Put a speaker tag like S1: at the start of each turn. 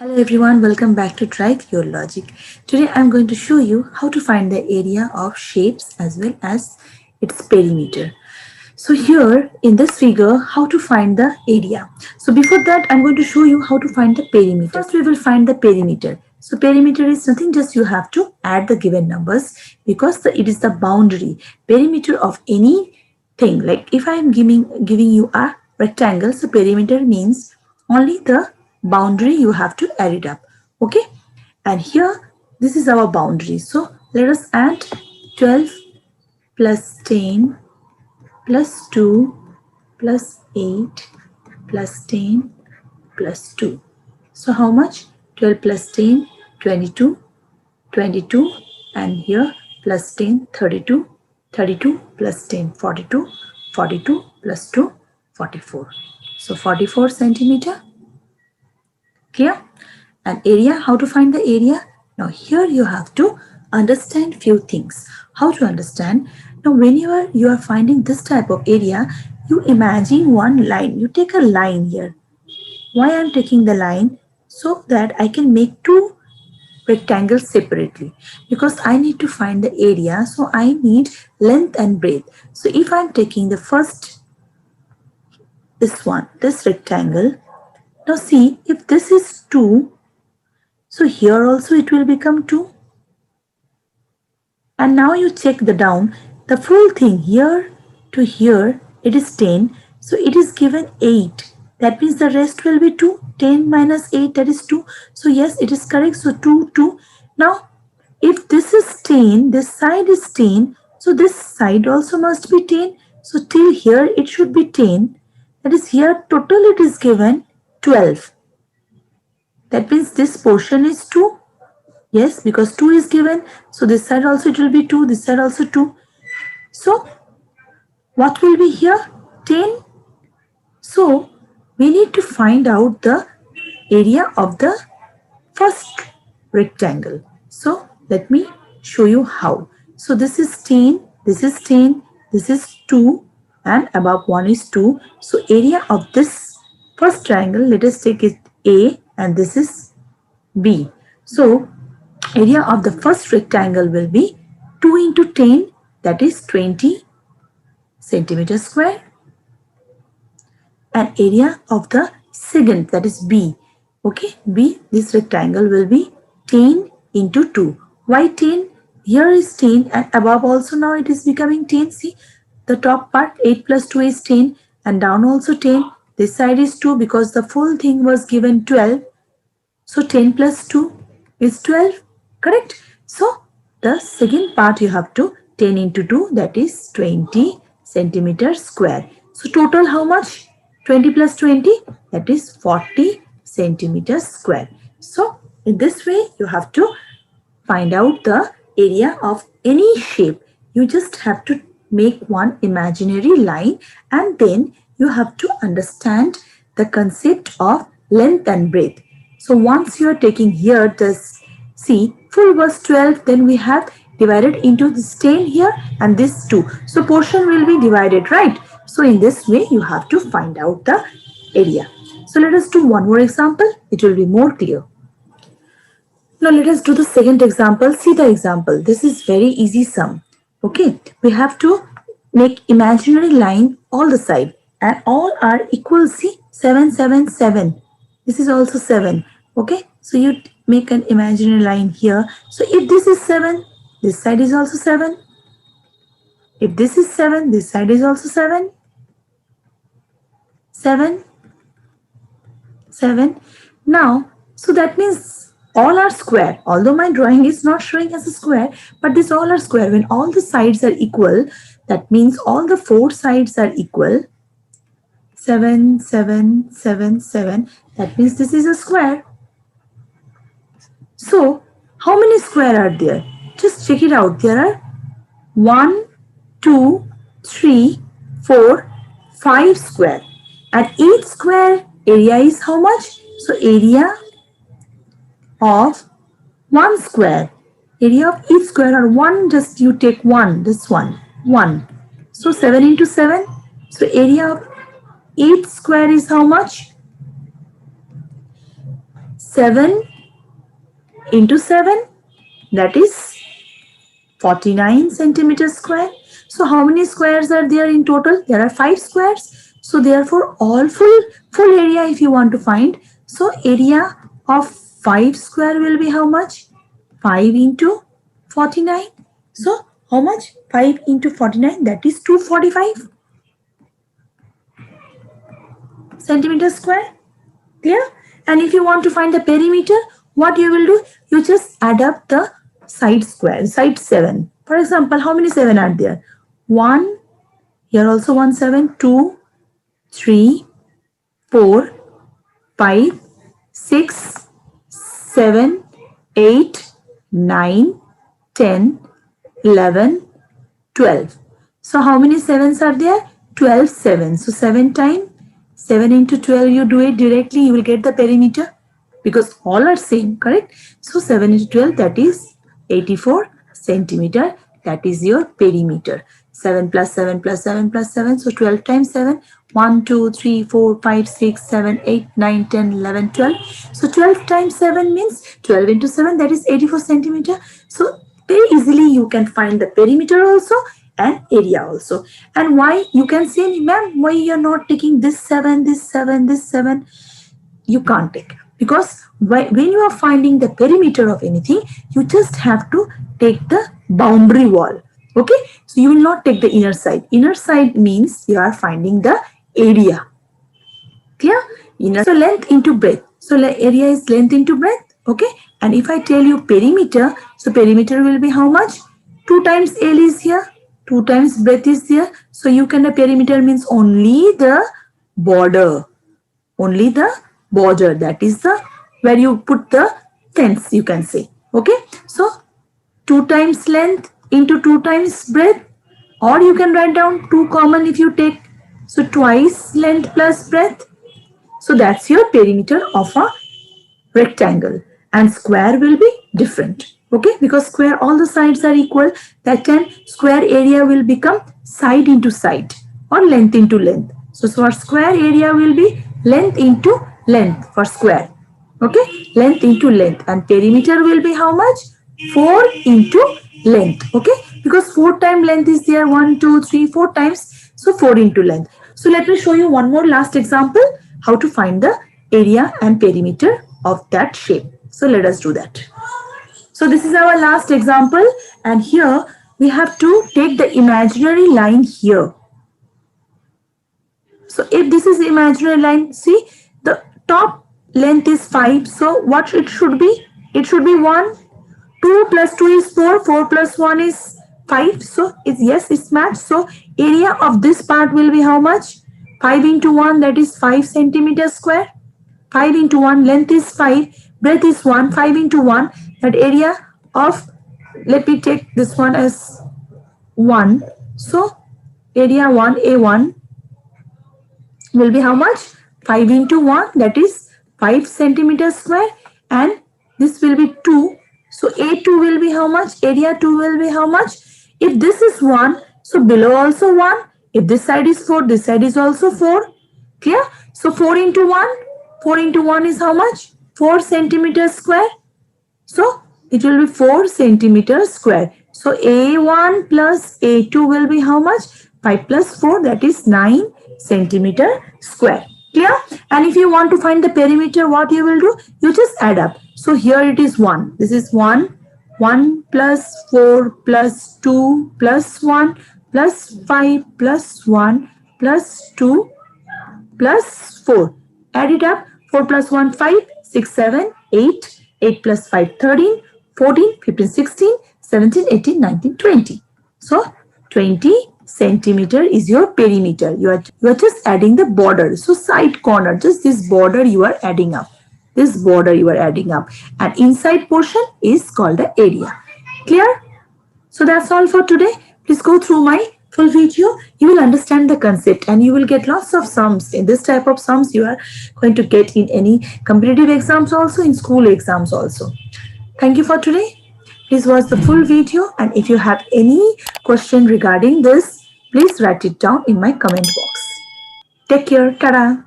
S1: Hello everyone, welcome back to Try Your Logic. Today I'm going to show you how to find the area of shapes as well as its perimeter. So here in this figure, how to find the area. So before that, I'm going to show you how to find the perimeter. First we will find the perimeter. So perimeter is nothing, just you have to add the given numbers because it is the boundary, perimeter of any thing. Like if I am giving you a rectangle, so perimeter means only the boundary you have to add it up. Okay, and here this is our boundary. So let us add 12 plus 10 plus 2 plus 8 plus 10 plus 2. So how much? 12 plus 10, 22, 22, and here plus 10, 32, 32 plus 10, 42, 42 plus 2, 44. So 44 centimeter. Clear? And area, how to find the area? Now here you have to understand few things. How to understand? Now whenever you are finding this type of area, you imagine one line. You take a line here. Why I am taking the line? So that I can make two rectangles separately, because I need to find the area, so I need length and breadth. So if I am taking the first, this rectangle, now see, if this is 2, so here also it will become 2. And now you check the down, the full thing here to here, it is 10. So it is given 8. That means the rest will be 2. 10 minus 8, that is 2. So yes, it is correct. So 2, 2. Now, if this is 10, this side is 10. So this side also must be 10. So till here it should be 10. That is here total it is given 12. That means this portion is 2. Yes, because 2 is given. So this side also it will be 2. This side also 2. So what will be here? 10. So we need to find out the area of the first rectangle. So let me show you how. So this is 10. This is 10. This is 2. And above 1 is 2. So area of this first triangle, let us take it A, and this is B. So area of the first rectangle will be 2 into 10, that is 20 centimeters square. And area of the second, that is B. Okay, B, this rectangle will be 10 into 2. Why 10? Here is 10 and above also now it is becoming 10. See, the top part 8 plus 2 is 10 and down also 10. This side is 2 because the full thing was given 12. So 10 plus 2 is 12, correct? So the second part you have to 10 into 2, that is 20 centimeters square. So total how much? 20 plus 20, that is 40 centimeters square. So in this way you have to find out the area of any shape. You just have to make one imaginary line and then you have to understand the concept of length and breadth. So once you are taking here this, see, full was 12, then we have divided into this 10 here and this 2. So portion will be divided, right? So in this way you have to find out the area. So let us do one more example. It will be more clear. Now let us do the second example. See the example. This is very easy sum. Okay, we have to make imaginary line all the side and all are equal. See, 7, 7, 7. This is also 7. Okay, so you make an imaginary line here. So if this is 7, this side is also 7. If this is 7, this side is also 7. 7, 7. Now, so that means all are square. Although my drawing is not showing as a square, but these all are square. When all the sides are equal, that means all the four sides are equal. 7, 7, 7, 7. That means this is a square. So, how many square are there? Just check it out. There are 1, 2, 3, 4, 5 square. And each square area is how much? So, area of one square. Area of each square are 1, just you take 1, this one, 1. So, 7 into 7. So, area of each square is how much? 7 into 7, that is 49 centimeters square. So how many squares are there in total? There are 5 squares. So therefore all full area if you want to find. So area of 5 square will be how much? 5 into 49. So how much? 5 into 49, that is 245 centimeters square. Clear? And if you want to find the perimeter, what you will do? You just add up the side square, side 7. For example, how many 7 are there? 1, here also 1 7, 2, 3, 4, 5, 6, 7, 8, 9, 10, 11, 12. So how many 7s are there? 12 7. So 7 times 7 into 12, you do it directly, you will get the perimeter because all are same, correct? So 7 into 12, that is 84 centimeter. That is your perimeter. 7 plus 7 plus 7 plus 7. So 12 times 7. 1, 2, 3, 4, 5, 6, 7, 8, 9, 10, 11, 12. So 12 times 7 means 12 into 7, that is 84 centimeter. So very easily you can find the perimeter also and area also. And why? You can say, ma'am, why you are not taking this 7, this 7, this 7? You can't take. Because when you are finding the perimeter of anything, you just have to take the boundary wall. Okay? So you will not take the inner side. Inner side means you are finding the area. Clear? Inner. So length into breadth. So area is length into breadth. Okay? And if I tell you perimeter, so perimeter will be how much? 2 times L is here. 2 times breadth is here. So you can, the perimeter means only the border. Only the border. That is the, where you put the fence, you can say. Okay. So 2 times length into 2 times breadth. Or you can write down 2 common if you take. So twice length plus breadth. So that's your perimeter of a rectangle. And square will be different. Okay, because square, all the sides are equal. That time square area will become side into side or length into length. So for square area will be length into length for square. Okay, length into length. And perimeter will be how much? 4 into length. Okay, because 4 times length is there. 1, 2, 3, 4 times. So 4 into length. So let me show you one more last example how to find the area and perimeter of that shape. So let us do that. So this is our last example, and here we have to take the imaginary line here. So if this is imaginary line, see the top length is 5. So what it should be? It should be 1. 2 plus 2 is 4. 4 plus 1 is 5. So it's matched. So area of this part will be how much? 5 into 1, that is 5 centimeters square. 5 into 1, length is 5, breadth is 1, 5 into 1, that area of, let me take this one as 1. So area 1, A1 will be how much? 5 into 1, that is 5 centimeters square, and this will be 2. So A2 will be how much? Area 2 will be how much? If this is 1, so below also 1. If this side is 4, this side is also 4. Clear? So 4 into 1. 4 into 1 is how much? 4 centimeters square. So it will be 4 centimeters square. So A1 plus A2 will be how much? 5 plus 4, that is 9 centimeter square. Clear? And if you want to find the perimeter, what you will do? You just add up. So here it is 1. This is 1. 1 plus 4 plus 2 plus 1 plus 5 plus 1 plus 2 plus 4. Add it up. 4 plus 1, 5, 6, 7, 8, 8 plus 5, 13, 14, 15, 16, 17, 18, 19, 20. So 20 centimeter is your perimeter. You are just adding the border. So side corner, just this border you are adding up. This border you are adding up. And inside portion is called the area. Clear? So that's all for today. Please go through my full video. You will understand the concept and you will get lots of sums. In this type of sums you are going to get in any competitive exams also, in school exams also. Thank you for today. Please watch the full video, and if you have any question regarding this, please write it down in my comment box. Take care. Ta-da.